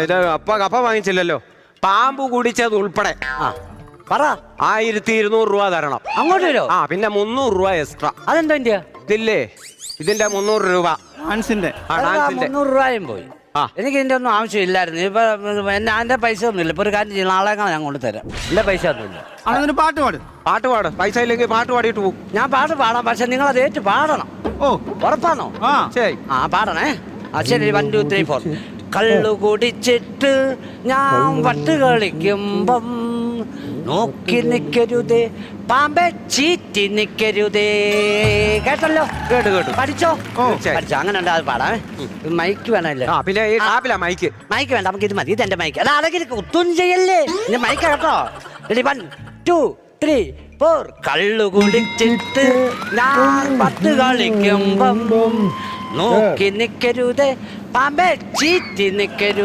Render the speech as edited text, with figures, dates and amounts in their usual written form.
ഇത് കപ്പ വാങ്ങിച്ചില്ലല്ലോ. പാമ്പ് കുടിച്ചത് ഉൾപ്പെടെ പറ. 1200 രൂപ തരണം. അങ്ങോട്ട് വരോ? പിന്നെ 300 രൂപ എക്സ്ട്രാ. അതെന്താ ഇതില്ലേ, ഇതിന്റെ 300 രൂപ. 300 രൂപയും പോയി. എനിക്ക് ഇതിന്റെ ഒന്നും ആവശ്യമില്ലായിരുന്നു. ഇപ്പൊ എന്റെ പൈസ ഒന്നുമില്ല. ഇപ്പൊ ഒരു കാര്യം ചെയ്യണം, നാളെ ഞാൻ കൊണ്ടുതരാം. എന്റെ പൈസ ഒന്നുമില്ല. പാട്ട് പാട്. പൈസ ഇല്ലെങ്കിൽ പാട്ട് പാടിയിട്ട് പോകും. ഞാൻ പാട്ട് പാടാം, പക്ഷെ നിങ്ങൾ അത് ഏറ്റു പാടണം. ഉറപ്പാണോ? ശരി. പാടണേ. ശരി, 1 2 3 4. കള്ളു കുടിച്ചിട്ട് ഞാൻ വട്ട് കളിക്കുമ്പം നോക്കി നിക്കരുതേ, പാമ്പെ ചീറ്റി നിക്കരുതേ. കേട്ടല്ലോ? കേട്ടു. പഠിച്ചോ? പഠിച്ചോ. അങ്ങനെ ഉണ്ട്. അത് പാടാമേ. മൈക്ക് വേണമല്ലേ? പിന്നെ ഈ ടാപ്പിലാ മൈക്ക്. മൈക്ക് വേണ്ട, നമുക്ക് ഇത് മതി. ഇതെന്റെ മൈക്ക്. അത് അടങ്ങി ഒത്തൊന്നും ചെയ്യല്ലേ. ഇനി മൈക്ക് കേട്ടോ. 1 2 3 4. കള്ളു കുടിച്ചിട്ട് ഞാൻ പത്ത് കളിക്കുമ്പം നോക്കി നിക്കരുതേ, പാമ്പെ ചീറ്റി നിക്കരുത്.